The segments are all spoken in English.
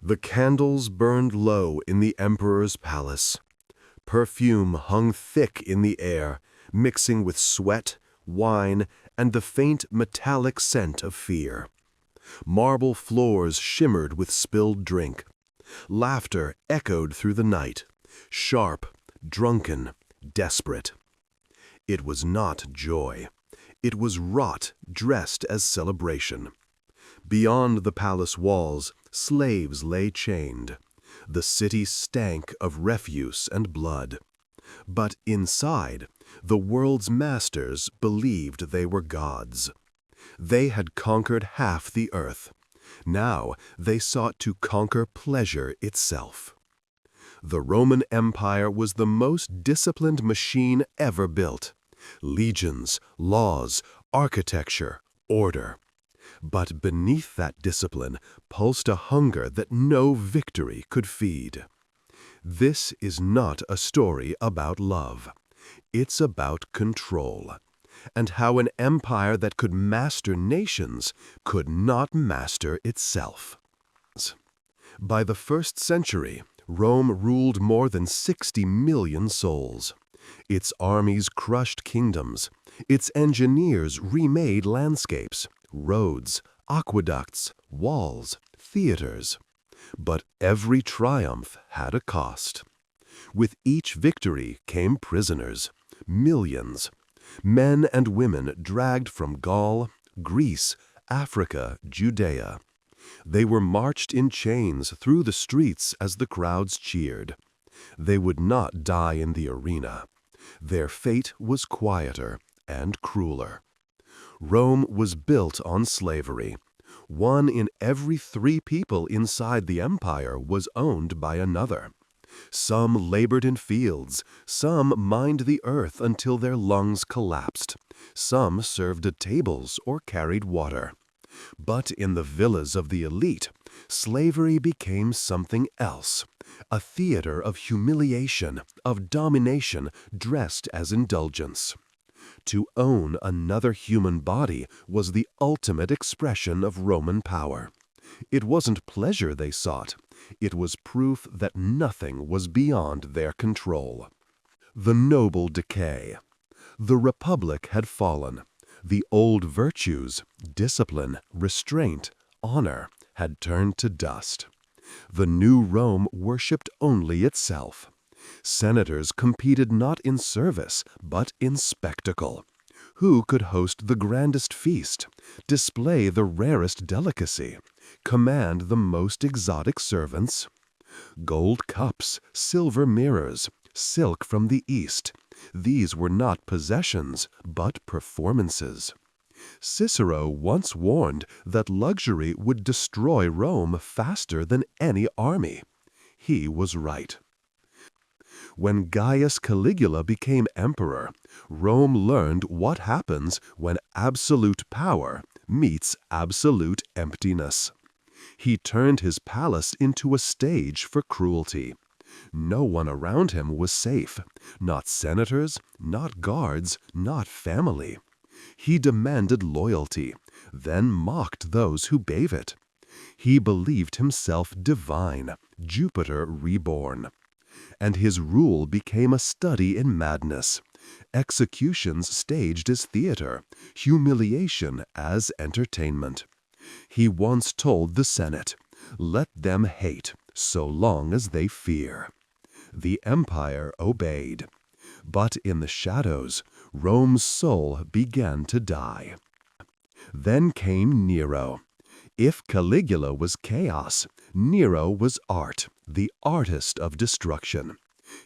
The candles burned low in the emperor's palace. Perfume hung thick in the air, mixing with sweat, wine, and the faint metallic scent of fear. Marble floors shimmered with spilled drink. Laughter echoed through the night, sharp, drunken, desperate. It was not joy. It was rot dressed as celebration. Beyond the palace walls, slaves lay chained. The city stank of refuse and blood. But inside, the world's masters believed they were gods. They had conquered half the earth. Now they sought to conquer pleasure itself. The Roman Empire was the most disciplined machine ever built. Legions, laws, architecture, order. But beneath that discipline pulsed a hunger that no victory could feed. This is not a story about love. It's about control, and how an empire that could master nations could not master itself. By the 1st century, Rome ruled more than 60 million souls. Its armies crushed kingdoms. Its engineers remade landscapes, roads, aqueducts, walls, theaters. But every triumph had a cost. With each victory came prisoners, millions, men and women dragged from Gaul, Greece, Africa, Judea. They were marched in chains through the streets as the crowds cheered. They would not die in the arena. Their fate was quieter and crueler. Rome was built on slavery. 1 in every 3 people inside the empire was owned by another. Some labored in fields, some mined the earth until their lungs collapsed, some served at tables or carried water. But in the villas of the elite, slavery became something else, a theater of humiliation, of domination dressed as indulgence. To own another human body was the ultimate expression of Roman power. It wasn't pleasure they sought. It was proof that nothing was beyond their control. The noble decay. The republic had fallen. The old virtues, discipline, restraint, honor, had turned to dust. The new Rome worshipped only itself. Senators competed not in service, but in spectacle. Who could host the grandest feast, display the rarest delicacy, command the most exotic servants? Gold cups, silver mirrors, silk from the East, these were not possessions, but performances. Cicero once warned that luxury would destroy Rome faster than any army. He was right. When Gaius Caligula became emperor, Rome learned what happens when absolute power meets absolute emptiness. He turned his palace into a stage for cruelty. No one around him was safe, not senators, not guards, not family. He demanded loyalty, then mocked those who gave it. He believed himself divine, Jupiter reborn. And his rule became a study in madness, executions staged as theater, humiliation as entertainment. He once told the Senate, "Let them hate, so long as they fear." The empire obeyed. But in the shadows, Rome's soul began to die. Then came Nero. If Caligula was chaos, Nero was art, the artist of destruction.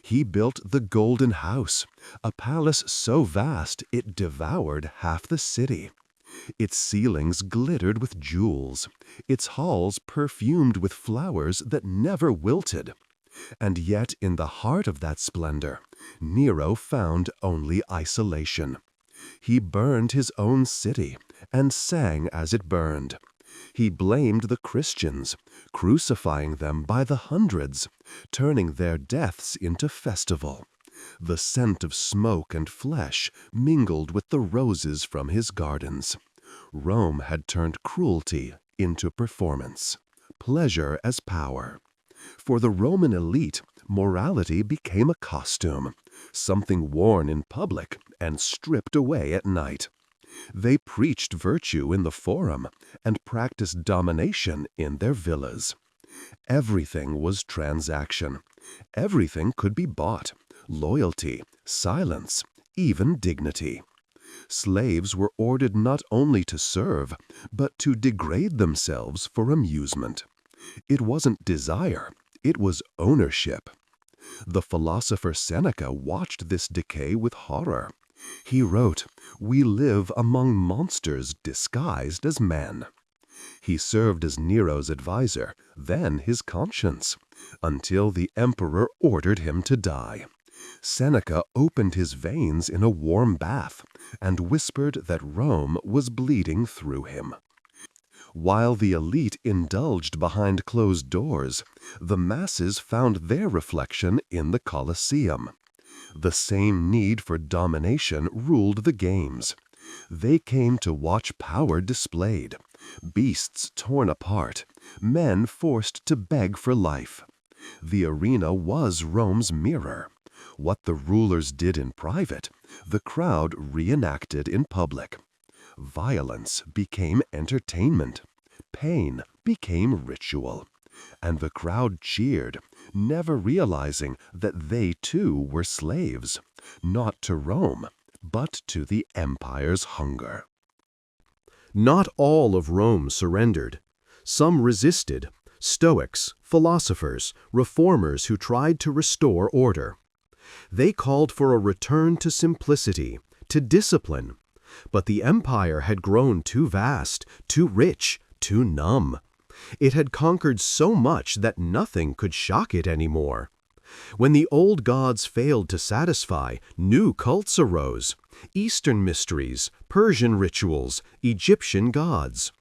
He built the Golden House, a palace so vast it devoured half the city. Its ceilings glittered with jewels, its halls perfumed with flowers that never wilted. And yet in the heart of that splendor, Nero found only isolation. He burned his own city and sang as it burned. He blamed the Christians, crucifying them by the hundreds, turning their deaths into festival. The scent of smoke and flesh mingled with the roses from his gardens. Rome had turned cruelty into performance. pleasure as power. For the Roman elite, morality became a costume, something worn in public and stripped away at night. They preached virtue in the forum and practiced domination in their villas. Everything was transaction. Everything could be bought: loyalty, silence, even dignity. Slaves were ordered not only to serve, but to degrade themselves for amusement. It wasn't desire, it was ownership. The philosopher Seneca watched this decay with horror. He wrote, "We live among monsters disguised as men." He served as Nero's advisor, then his conscience, until the emperor ordered him to die. Seneca opened his veins in a warm bath and whispered that Rome was bleeding through him. While the elite indulged behind closed doors, the masses found their reflection in the Colosseum. The same need for domination ruled the games. They came to watch power displayed, beasts torn apart, men forced to beg for life. The arena was Rome's mirror. What the rulers did in private, the crowd reenacted in public. Violence became entertainment. Pain became ritual. And the crowd cheered, never realizing that they too were slaves, not to Rome, but to the empire's hunger. Not all of Rome surrendered. Some resisted: Stoics, philosophers, reformers who tried to restore order. They called for a return to simplicity, to discipline. But the empire had grown too vast, too rich, too numb. It had conquered so much that nothing could shock it anymore. When the old gods failed to satisfy, new cults arose: Eastern mysteries, Persian rituals, Egyptian gods.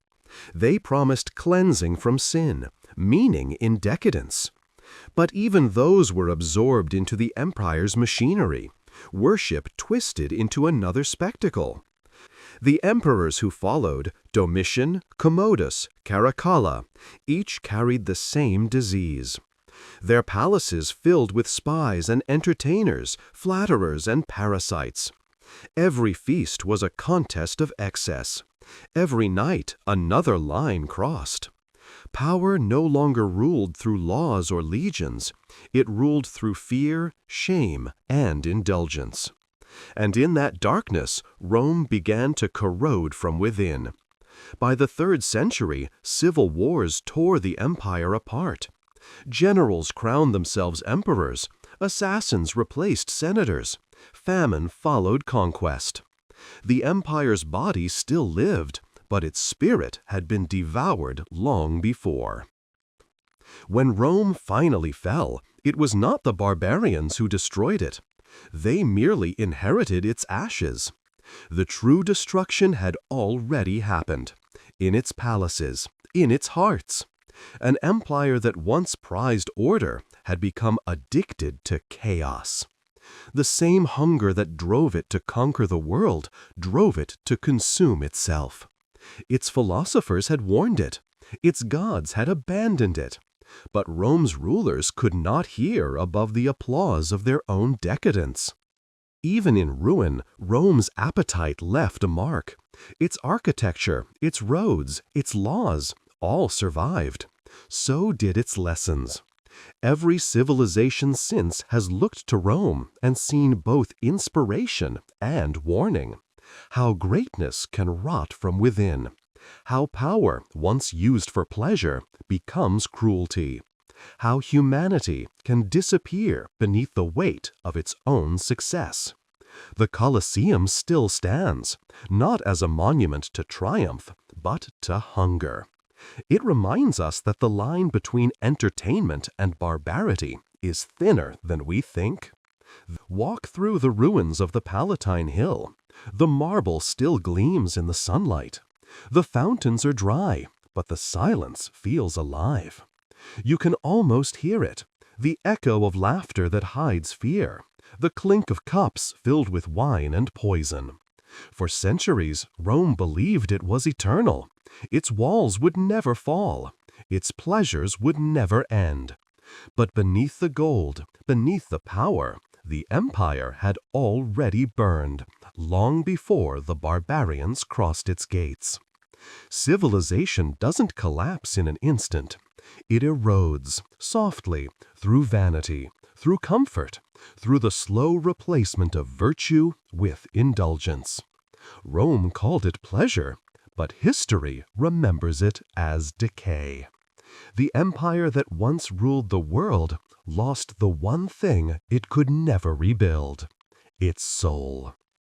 They promised cleansing from sin, meaning in decadence. But even those were absorbed into the empire's machinery, worship twisted into another spectacle. The emperors who followed, Domitian, Commodus, Caracalla, each carried the same disease. Their palaces filled with spies and entertainers, flatterers and parasites. Every feast was a contest of excess. Every night another line crossed. Power no longer ruled through laws or legions. It ruled through fear, shame, and indulgence. And in that darkness, Rome began to corrode from within. By the 3rd century, civil wars tore the empire apart. Generals crowned themselves emperors. Assassins replaced senators. Famine followed conquest. The empire's body still lived, but its spirit had been devoured long before. When Rome finally fell, it was not the barbarians who destroyed it. They merely inherited its ashes. The true destruction had already happened, in its palaces, in its hearts. An empire that once prized order had become addicted to chaos. The same hunger that drove it to conquer the world drove it to consume itself. Its philosophers had warned it. Its gods had abandoned it. But Rome's rulers could not hear above the applause of their own decadence. Even in ruin, Rome's appetite left a mark. Its architecture, its roads, its laws, all survived. So did its lessons. Every civilization since has looked to Rome and seen both inspiration and warning. How greatness can rot from within. How power, once used for pleasure, becomes cruelty. How humanity can disappear beneath the weight of its own success. The Colosseum still stands, not as a monument to triumph, but to hunger. It reminds us that the line between entertainment and barbarity is thinner than we think. Walk through the ruins of the Palatine Hill. The marble still gleams in the sunlight. The fountains are dry, but the silence feels alive. You can almost hear it, the echo of laughter that hides fear, the clink of cups filled with wine and poison. For centuries, Rome believed it was eternal. Its walls would never fall. Its pleasures would never end. But beneath the gold, beneath the power, the empire had already burned, long before the barbarians crossed its gates. Civilization doesn't collapse in an instant. It erodes, softly, through vanity, through comfort, through the slow replacement of virtue with indulgence. Rome called it pleasure, but history remembers it as decay. The empire that once ruled the world lost the one thing it could never rebuild: its soul.